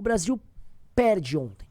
O Brasil perde ontem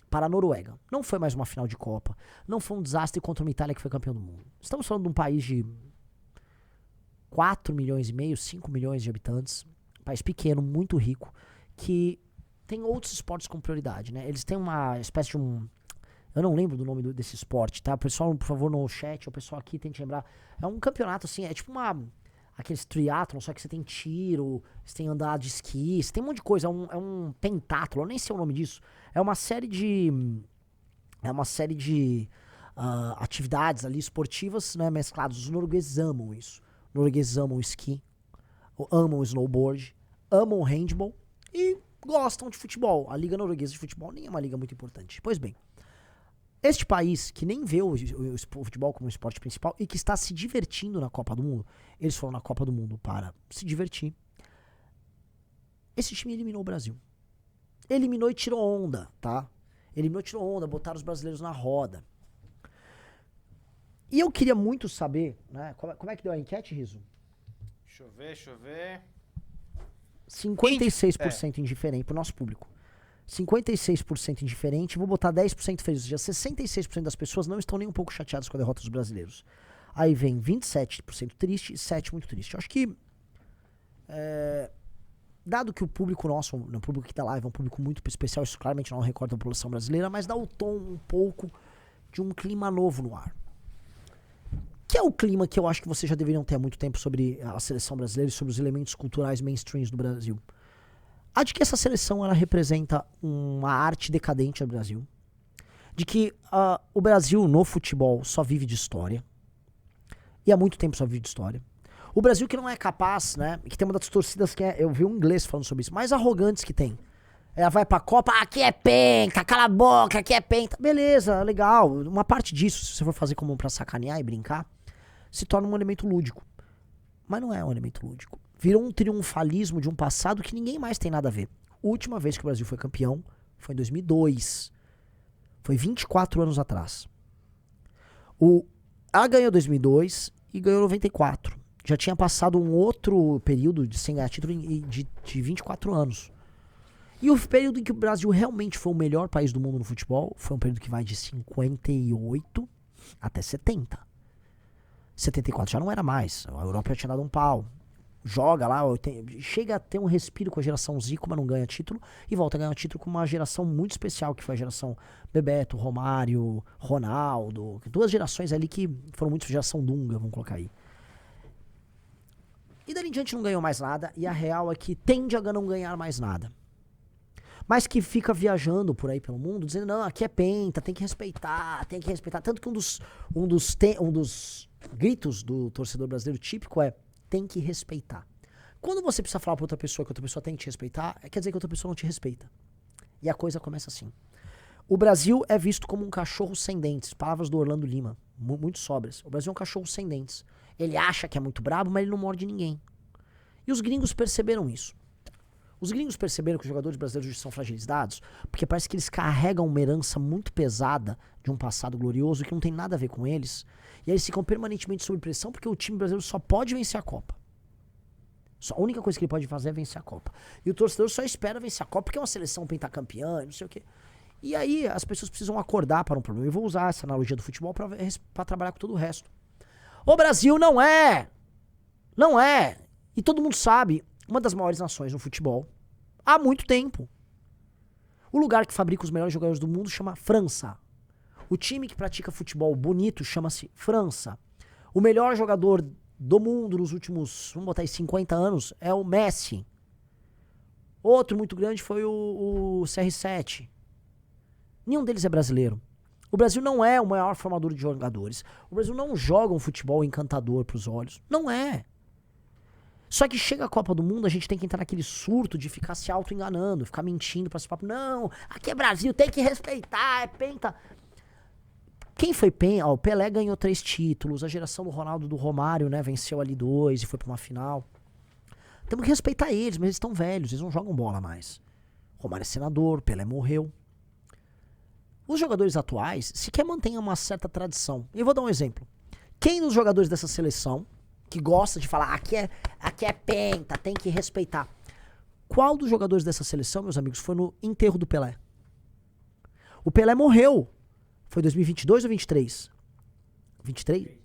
para a Noruega. Não foi mais uma final de Copa. Não foi um desastre contra uma Itália que foi campeão do mundo. Estamos falando de um país de 4 milhões e meio, 5 milhões de habitantes. Um país pequeno, muito rico, que tem outros esportes com prioridade, né? Eles têm uma espécie de um... Eu não lembro do nome desse esporte, tá? O pessoal, por favor, no chat, o pessoal aqui tente lembrar. É um campeonato, assim, é tipo aqueles triatlon, só que você tem tiro, você tem andar de esqui, você tem um monte de coisa. É um pentátlon, eu nem sei o nome disso. É uma série de... atividades ali esportivas, né, mescladas. Os noruegueses amam isso. Os noruegueses amam o esqui, amam o snowboard, amam o handball e gostam de futebol. A Liga Norueguesa de Futebol nem é uma liga muito importante. Pois bem, este país que nem vê o futebol como esporte principal e que está se divertindo na Copa do Mundo, eles foram na Copa do Mundo para se divertir. Esse time eliminou o Brasil. Eliminou e tirou onda, tá? Eliminou e tirou onda, botaram os brasileiros na roda. E eu queria muito saber, né? Como é que deu a enquete, Riso? Deixa eu ver. 56% indiferente pro nosso público. 56% indiferente, vou botar 10% feliz. Ou seja, 66% das pessoas não estão nem um pouco chateadas com a derrota dos brasileiros. Aí vem 27% triste e 7% muito triste. Eu acho que, dado que o público nosso, o público que tá live é um público muito especial, isso claramente não recorda a população brasileira, mas dá o tom um pouco de um clima novo no ar. Que é o clima que eu acho que vocês já deveriam ter há muito tempo sobre a seleção brasileira e sobre os elementos culturais mainstreams do Brasil. A de que essa seleção ela representa uma arte decadente no Brasil. De que o Brasil no futebol só vive de história. E há muito tempo só vive de história. O Brasil que não é capaz, né? Que tem uma das torcidas que eu vi um inglês falando sobre isso, mais arrogantes que tem. Ela vai pra Copa, aqui é penta, cala a boca, aqui é penta. Beleza, legal. Uma parte disso, se você for fazer como pra sacanear e brincar, se torna um elemento lúdico. Mas não é um elemento lúdico. Virou um triunfalismo de um passado que ninguém mais tem nada a ver. A última vez que o Brasil foi campeão foi em 2002. Foi 24 anos atrás. Ela ganhou 2002 e ganhou 94. Já tinha passado um outro período de sem ganhar título de 24 anos. E o período em que o Brasil realmente foi o melhor país do mundo no futebol foi um período que vai de 58 até 70. 74 já não era mais. A Europa já tinha dado um pau. Joga lá, chega a ter um respiro com a geração Zico, mas não ganha título. E volta a ganhar título com uma geração muito especial, que foi a geração Bebeto, Romário, Ronaldo. Duas gerações ali que foram muito geração Dunga, vamos colocar aí. E dali em diante não ganhou mais nada. E a real é que tende a não ganhar mais nada. Mas que fica viajando por aí pelo mundo, dizendo, não, aqui é penta, tem que respeitar, tem que respeitar. Tanto que um dos gritos do torcedor brasileiro típico é, tem que respeitar. Quando você precisa falar pra outra pessoa que outra pessoa tem que te respeitar, quer dizer que outra pessoa não te respeita. E a coisa começa assim. O Brasil é visto como um cachorro sem dentes. Palavras do Orlando Lima, muito sóbrias. O Brasil é um cachorro sem dentes. Ele acha que é muito brabo, mas ele não morde ninguém. E os gringos perceberam isso. Os gringos perceberam que os jogadores brasileiros são fragilizados, porque parece que eles carregam uma herança muito pesada de um passado glorioso que não tem nada a ver com eles. E aí eles ficam permanentemente sob pressão porque o time brasileiro só pode vencer a Copa. A única coisa que ele pode fazer é vencer a Copa. E o torcedor só espera vencer a Copa porque é uma seleção pentacampeã e não sei o quê. E aí as pessoas precisam acordar para um problema. Eu vou usar essa analogia do futebol para trabalhar com todo o resto. O Brasil não é! Não é! E todo mundo sabe, uma das maiores nações no futebol há muito tempo. O lugar que fabrica os melhores jogadores do mundo chama França. O time que pratica futebol bonito chama-se França. O melhor jogador do mundo nos últimos, vamos botar aí, 50 anos é o Messi. Outro muito grande foi o CR7. Nenhum deles é brasileiro. O Brasil não é o maior formador de jogadores. O Brasil não joga um futebol encantador para os olhos. Não é. Só que chega a Copa do Mundo, a gente tem que entrar naquele surto de ficar se auto-enganando, ficar mentindo pra esse papo. Não, aqui é Brasil, tem que respeitar, é penta. Quem foi penta? O Pelé ganhou 3 títulos, a geração do Ronaldo, do Romário, né, venceu ali 2 e foi pra uma final. Temos que respeitar eles, mas eles estão velhos, eles não jogam bola mais. Romário é senador, Pelé morreu. Os jogadores atuais sequer mantêm uma certa tradição. E eu vou dar um exemplo. Quem dos jogadores dessa seleção que gosta de falar, aqui é penta, tem que respeitar. Qual dos jogadores dessa seleção, meus amigos, foi no enterro do Pelé? O Pelé morreu. Foi 2022 ou 23? 23?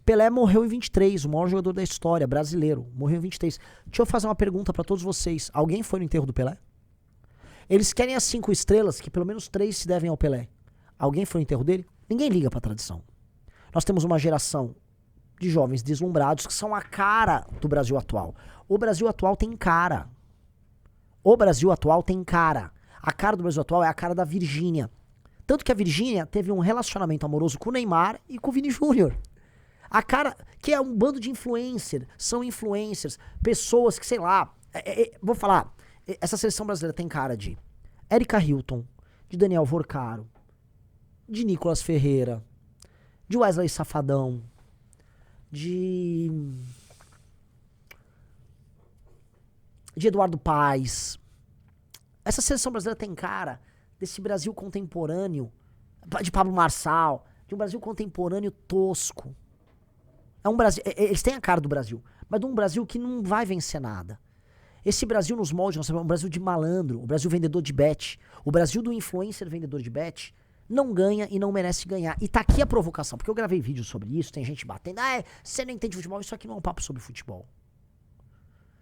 Pelé morreu em 23, o maior jogador da história, brasileiro. Morreu em 23. Deixa eu fazer uma pergunta pra todos vocês. Alguém foi no enterro do Pelé? Eles querem as 5 estrelas, que pelo menos 3 se devem ao Pelé. Alguém foi no enterro dele? Ninguém liga pra tradição. Nós temos uma geração de jovens deslumbrados que são a cara do Brasil atual. O Brasil atual tem cara. O Brasil atual tem cara. A cara do Brasil atual é a cara da Virgínia. Tanto que a Virgínia teve um relacionamento amoroso com o Neymar e com o Vini Júnior. A cara, que é um bando de influencers, são influencers, pessoas que, sei lá, vou falar, essa seleção brasileira tem cara de Erika Hilton, de Daniel Vorcaro, de Nicolas Ferreira, de Wesley Safadão, de Eduardo Paes. Essa seleção brasileira tem cara desse Brasil contemporâneo, de Pablo Marçal, de um Brasil contemporâneo tosco. É um Brasil, eles têm a cara do Brasil, mas de um Brasil que não vai vencer nada. Esse Brasil nos moldes, nós sabemos, é um Brasil de malandro, o Brasil vendedor de bet, o Brasil do influencer vendedor de bet, não ganha e não merece ganhar. E tá aqui a provocação, porque eu gravei vídeo sobre isso, tem gente batendo, você não entende futebol, isso aqui não é um papo sobre futebol.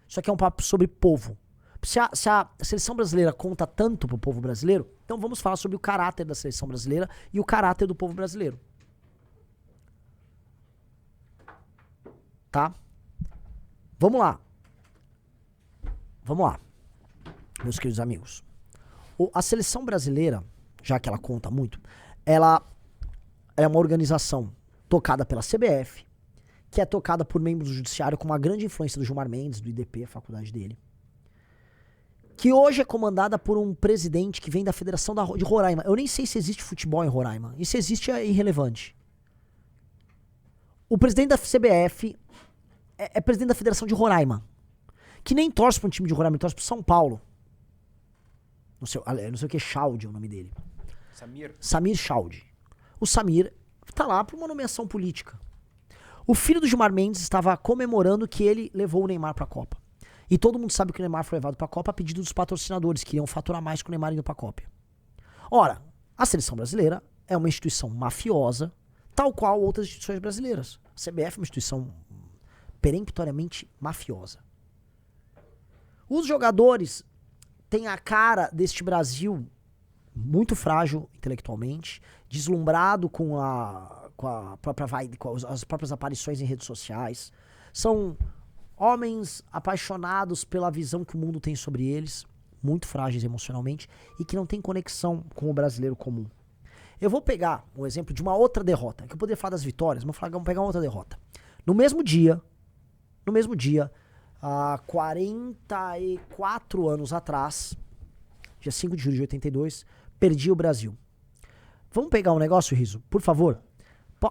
Isso aqui é um papo sobre povo. Se a seleção brasileira conta tanto pro povo brasileiro, então vamos falar sobre o caráter da seleção brasileira e o caráter do povo brasileiro. Tá? Vamos lá. Vamos lá, meus queridos amigos. A seleção brasileira, já que ela conta muito, ela é uma organização tocada pela CBF, que é tocada por membros do judiciário com uma grande influência do Gilmar Mendes, do IDP, a faculdade dele, que hoje é comandada por um presidente que vem da Federação de Roraima. Eu nem sei se existe futebol em Roraima. E se existe é irrelevante. O presidente da CBF é presidente da Federação de Roraima, que nem torce para um time de Roraima, ele torce para São Paulo. Não sei o que, Chaldi é o nome dele. Samir Chaldi. O Samir tá lá por uma nomeação política. O filho do Gilmar Mendes estava comemorando que ele levou o Neymar para a Copa. E todo mundo sabe que o Neymar foi levado para a Copa a pedido dos patrocinadores, que iriam faturar mais com o Neymar indo para a Copa. Ora, a seleção brasileira é uma instituição mafiosa, tal qual outras instituições brasileiras. A CBF é uma instituição peremptoriamente mafiosa. Os jogadores têm a cara deste Brasil muito frágil intelectualmente, deslumbrado com a própria vibe, com as próprias aparições em redes sociais. São homens apaixonados pela visão que o mundo tem sobre eles, muito frágeis emocionalmente, e que não tem conexão com o brasileiro comum. Eu vou pegar um exemplo de uma outra derrota, que eu poderia falar das vitórias, mas vamos pegar uma outra derrota. No mesmo dia, há 44 anos atrás, dia 5 de julho de 82, perdi o Brasil. Vamos pegar um negócio, Riso? Por favor.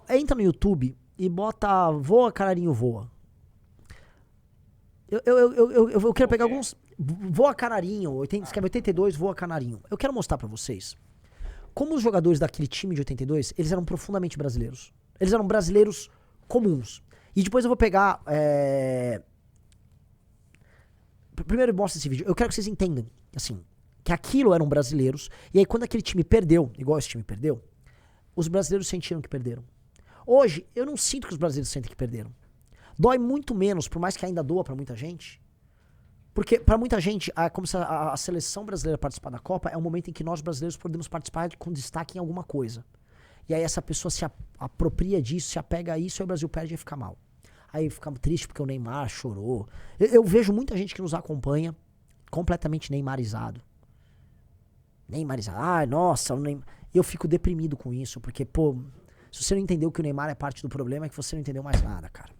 Entra no YouTube e bota Voa, Canarinho, Voa. Eu quero pegar alguns... Voa, Canarinho. Escreve 82, Voa, Canarinho. Eu quero mostrar pra vocês como os jogadores daquele time de 82, eles eram profundamente brasileiros. Eles eram brasileiros comuns. E depois eu vou pegar... Primeiro eu mostro esse vídeo. Eu quero que vocês entendam, assim, que aquilo eram brasileiros. E aí quando aquele time perdeu, igual esse time perdeu, os brasileiros sentiram que perderam. Hoje, eu não sinto que os brasileiros sentem que perderam. Dói muito menos, por mais que ainda doa pra muita gente. Porque pra muita gente, como se a seleção brasileira participar da Copa é um momento em que nós brasileiros podemos participar com destaque em alguma coisa. E aí essa pessoa se apropria disso, se apega a isso, aí o Brasil perde e fica mal. Aí fica triste porque o Neymar chorou. Eu vejo muita gente que nos acompanha completamente neymarizado. Neymarizado. Nossa, o Neymar... Eu fico deprimido com isso, porque, pô, se você não entendeu que o Neymar é parte do problema, é que você não entendeu mais nada, cara.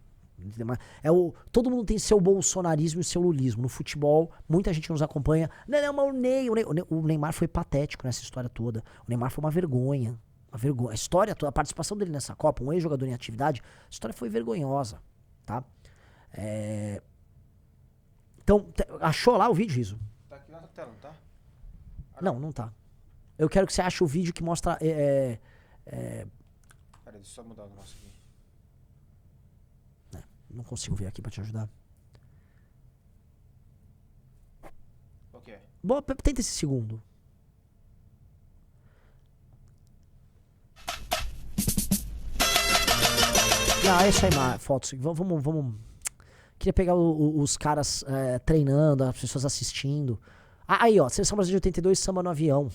Todo mundo tem seu bolsonarismo e seu lulismo. No futebol, muita gente nos acompanha. Não, mas o Neymar foi patético nessa história toda. O Neymar foi uma vergonha. Uma vergonha. A história toda, a participação dele nessa Copa, um ex-jogador em atividade, a história foi vergonhosa. Tá? Então, achou lá o vídeo, Riso? Tá aqui na tela, não tá? Não tá. Eu quero que você ache o vídeo que mostra... Peraí, deixa eu só mudar o nosso aqui. Não consigo ver aqui pra te ajudar. Qual que é? Tenta esse segundo. Não, é isso aí, fotos. Vamos. Queria pegar os caras treinando, as pessoas assistindo. Aí, ó, Seleção Brasileira de 82, samba no avião.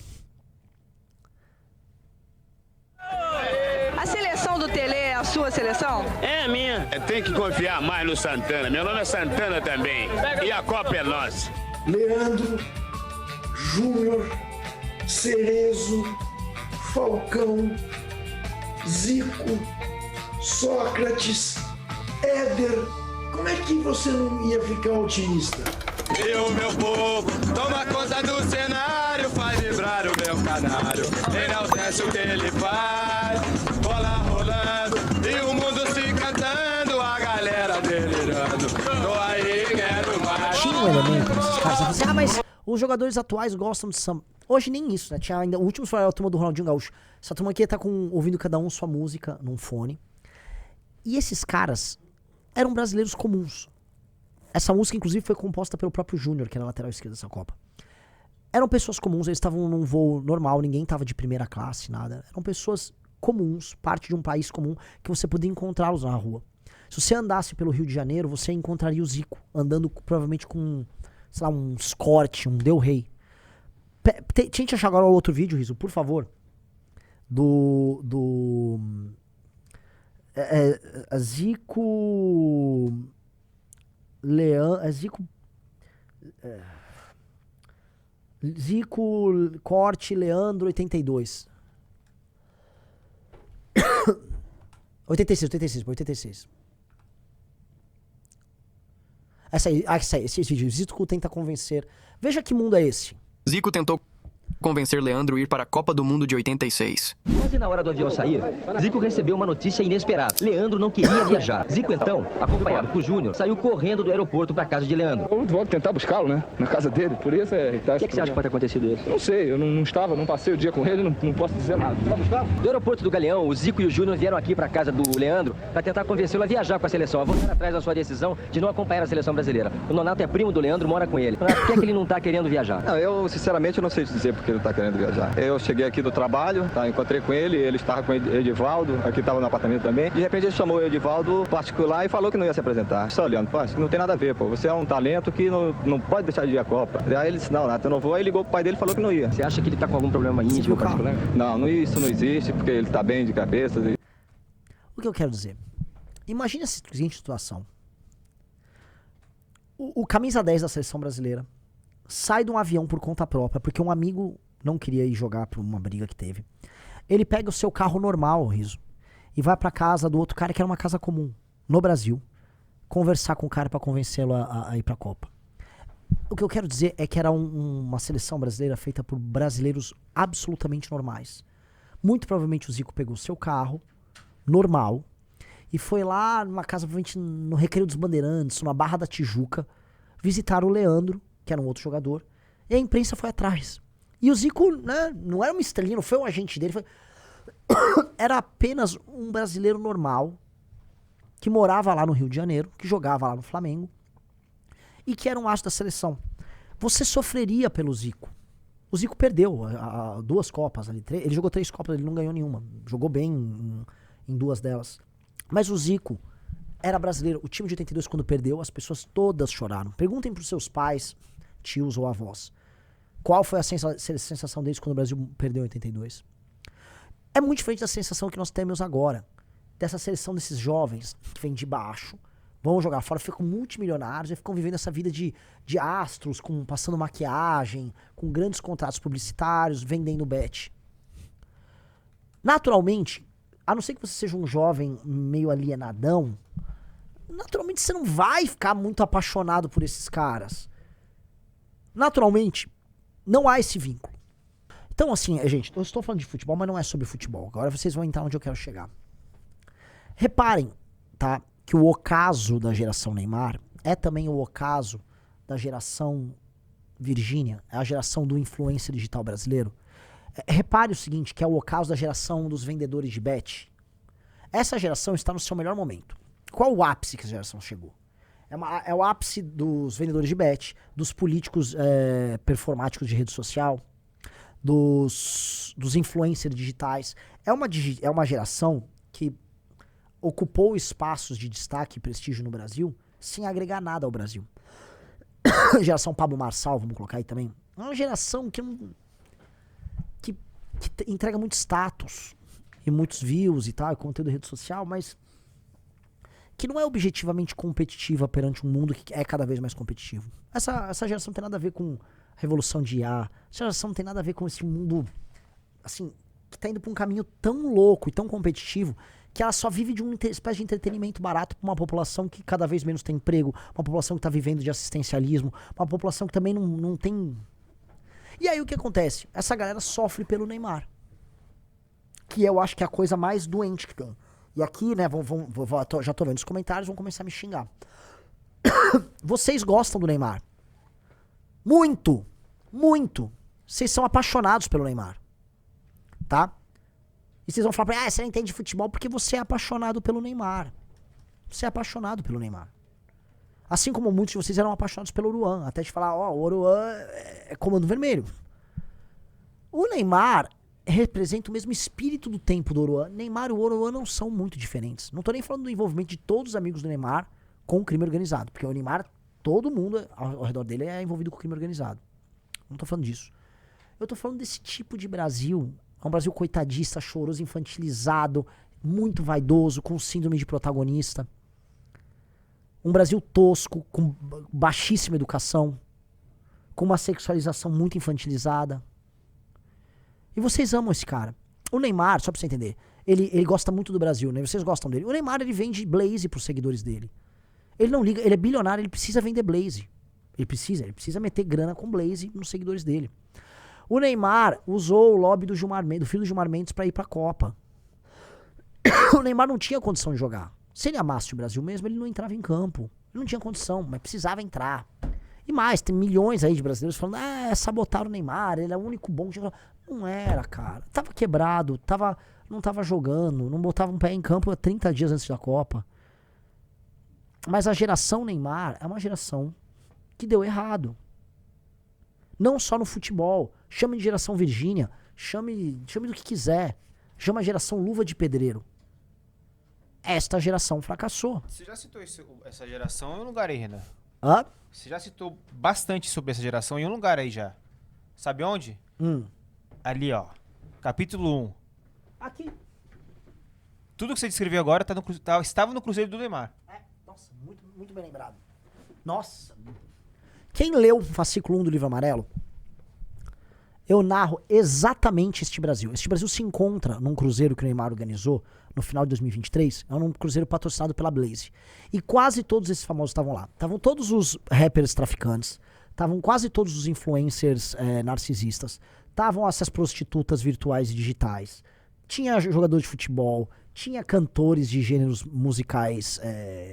A seleção do Tele é a sua seleção? É a minha. Tem que confiar mais no Santana. Meu nome é Santana também. E a Copa é nossa. Leandro, Júnior, Cerezo, Falcão, Zico, Sócrates, Éder. Como é que você não ia ficar otimista? E o meu povo toma conta do cenário, faz vibrar o meu canário. Ele é o senso que ele faz, bola rolando e o mundo se cantando, a galera delirando. Tô aí, quero mais. Tinha um elemento nesses caras. Assim, mas os jogadores atuais gostam de samba. Hoje nem isso, né? Tinha ainda, o último foi a turma do Ronaldinho Gaúcho. Essa turma aqui tá ouvindo cada um sua música num fone. E esses caras eram brasileiros comuns. Essa música, inclusive, foi composta pelo próprio Júnior, que era a lateral esquerda dessa Copa. Eram pessoas comuns, eles estavam num voo normal, ninguém tava de primeira classe, nada. Eram pessoas comuns, parte de um país comum, que você podia encontrá-los na rua. Se você andasse pelo Rio de Janeiro, você encontraria o Zico, andando provavelmente com, sei lá, um Escort, um Del Rey. Tente achar agora o outro vídeo, Riso, por favor. Zico... Zico, Corte, Leandro, 82. 86. Essa aí, esse vídeo. Zico tenta convencer. Veja que mundo é esse. Zico tentou convencer Leandro a ir para a Copa do Mundo de 86. Quase na hora do avião sair, Zico recebeu uma notícia inesperada. Leandro não queria viajar. Zico, então, acompanhado por Júnior, saiu correndo do aeroporto para a casa de Leandro. Eu vou tentar buscá-lo, né? Na casa dele. Por isso é... O que você acha que pode ter acontecido isso? Não sei, eu não passei o dia com ele, não posso dizer nada. Você vai buscar? Do aeroporto do Galeão, o Zico e o Júnior vieram aqui para a casa do Leandro para tentar convencê-lo a viajar com a seleção, a voltar atrás da sua decisão de não acompanhar a seleção brasileira. O Nonato é primo do Leandro, mora com ele. Por que é que ele não está querendo viajar? Não, eu, sinceramente, não sei dizer porque ele está querendo viajar. Eu cheguei aqui do trabalho, encontrei com ele estava com o Edivaldo, aqui estava no apartamento também. De repente ele chamou o Edivaldo particular e falou que não ia se apresentar. Só olhando, pô, não tem nada a ver, pô. Você é um talento que não pode deixar de ir à Copa. Aí ele disse, não, Nato, eu não vou. Aí ligou pro pai dele e falou que não ia. Você acha que ele está com algum problema íntimo particular? Não, isso não existe, porque ele está bem de cabeça. O que eu quero dizer? Imagina a seguinte situação. O camisa 10 da seleção brasileira sai de um avião por conta própria, porque um amigo não queria ir jogar por uma briga que teve. Ele pega o seu carro normal, Riso, e vai pra casa do outro cara que era uma casa comum, no Brasil, conversar com o cara pra convencê-lo a ir pra Copa. O que eu quero dizer é que era uma seleção brasileira feita por brasileiros absolutamente normais. Muito provavelmente o Zico pegou o seu carro, normal, e foi lá numa casa, provavelmente no Recreio dos Bandeirantes, na Barra da Tijuca, visitar o Leandro, que era um outro jogador, e a imprensa foi atrás. E o Zico, né, não era uma estrelinha, não foi um agente dele, era apenas um brasileiro normal, que morava lá no Rio de Janeiro, que jogava lá no Flamengo, e que era um astro da seleção. Você sofreria pelo Zico. O Zico perdeu 2 Copas ali, ele jogou 3 Copas, ele não ganhou nenhuma, jogou bem em 2 delas. Mas o Zico era brasileiro, o time de 82 quando perdeu, as pessoas todas choraram. Perguntem pros seus pais, tios ou avós. Qual foi a sensação deles quando o Brasil perdeu em 82? É muito diferente da sensação que nós temos agora. Dessa seleção desses jovens que vêm de baixo, vão jogar fora, ficam multimilionários e ficam vivendo essa vida de astros, passando maquiagem, com grandes contratos publicitários, vendendo bet. Naturalmente, a não ser que você seja um jovem meio alienadão, naturalmente você não vai ficar muito apaixonado por esses caras. Naturalmente, não há esse vínculo. Então, assim, gente, eu estou falando de futebol, mas não é sobre futebol. Agora vocês vão entrar onde eu quero chegar. Reparem, tá, que o ocaso da geração Neymar é também o ocaso da geração Virgínia, é a geração do influencer digital brasileiro. Repare o seguinte, que é o ocaso da geração dos vendedores de bet. Essa geração está no seu melhor momento. Qual o ápice que essa geração chegou? É o ápice dos vendedores de bet, dos políticos performáticos de rede social, dos influencers digitais. É uma geração que ocupou espaços de destaque e prestígio no Brasil sem agregar nada ao Brasil. Geração Pablo Marçal, vamos colocar aí também. É uma geração que entrega muito status e muitos views e tal, conteúdo de rede social, mas que não é objetivamente competitiva perante um mundo que é cada vez mais competitivo. Essa geração não tem nada a ver com revolução de IA. Essa geração não tem nada a ver com esse mundo, assim, que tá indo pra um caminho tão louco e tão competitivo que ela só vive de uma espécie de entretenimento barato pra uma população que cada vez menos tem emprego, uma população que tá vivendo de assistencialismo, uma população que também não tem... E aí o que acontece? Essa galera sofre pelo Neymar. Que eu acho que é a coisa mais doente que tem. E aqui, né, já tô vendo os comentários, vão começar a me xingar. Vocês gostam do Neymar. Muito. Muito. Vocês são apaixonados pelo Neymar. Tá? E vocês vão falar pra mim, você não entende de futebol porque você é apaixonado pelo Neymar. Você é apaixonado pelo Neymar. Assim como muitos de vocês eram apaixonados pelo Oruan. Até de falar, o Oruan é comando vermelho. O Neymar representa o mesmo espírito do tempo do Oruan. Neymar e o Oruan não são muito diferentes. Não tô nem falando do envolvimento de todos os amigos do Neymar com o crime organizado. Porque o Neymar, todo mundo ao redor dele é envolvido com o crime organizado. Não tô falando disso. Eu tô falando desse tipo de Brasil. É um Brasil coitadista, choroso, infantilizado, muito vaidoso, com síndrome de protagonista. Um Brasil tosco, com baixíssima educação, com uma sexualização muito infantilizada. E vocês amam esse cara. O Neymar, só pra você entender, ele gosta muito do Brasil, né? Vocês gostam dele. O Neymar, ele vende Blaze pros seguidores dele. Ele não liga, ele é bilionário, ele precisa vender Blaze. Ele precisa meter grana com Blaze nos seguidores dele. O Neymar usou o lobby do filho do Gilmar Mendes pra ir pra Copa. O Neymar não tinha condição de jogar. Se ele amasse o Brasil mesmo, ele não entrava em campo. Ele não tinha condição, mas precisava entrar. E mais, tem milhões aí de brasileiros falando, sabotaram o Neymar, ele é o único bom que... Não era, cara. Tava quebrado, não tava jogando, não botava um pé em campo há 30 dias antes da Copa. Mas a geração Neymar é uma geração que deu errado. Não só no futebol. Chame de geração Virgínia, chame do que quiser. Chama a geração Luva de Pedreiro. Esta geração fracassou. Você já citou essa geração em um lugar aí, Renan? Hã? Você já citou bastante sobre essa geração em um lugar aí já. Sabe onde? Ali, ó. Capítulo 1. Aqui. Tudo que você descreveu agora estava no Cruzeiro do Neymar. Nossa, muito, muito bem lembrado. Nossa. Quem leu o fascículo 1 do Livro Amarelo, eu narro exatamente este Brasil. Este Brasil se encontra num cruzeiro que o Neymar organizou no final de 2023. É um cruzeiro patrocinado pela Blaze. E quase todos esses famosos estavam lá. Estavam todos os rappers traficantes. Estavam quase todos os influencers narcisistas. Estavam essas prostitutas virtuais e digitais. Tinha jogador de futebol. Tinha cantores de gêneros musicais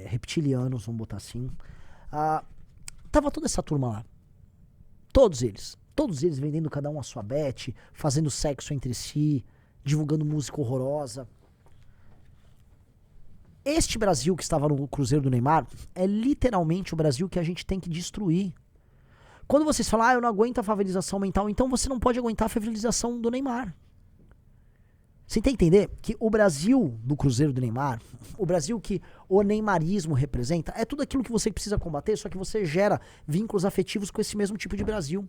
reptilianos, vamos botar assim. Tava toda essa turma lá. Todos eles. Todos eles vendendo cada um a sua bet, fazendo sexo entre si, divulgando música horrorosa. Este Brasil que estava no Cruzeiro do Neymar é literalmente o Brasil que a gente tem que destruir. Quando vocês falam, eu não aguento a favelização mental, então você não pode aguentar a favelização do Neymar. Você tem que entender que o Brasil do Cruzeiro do Neymar, o Brasil que o neymarismo representa, é tudo aquilo que você precisa combater, só que você gera vínculos afetivos com esse mesmo tipo de Brasil.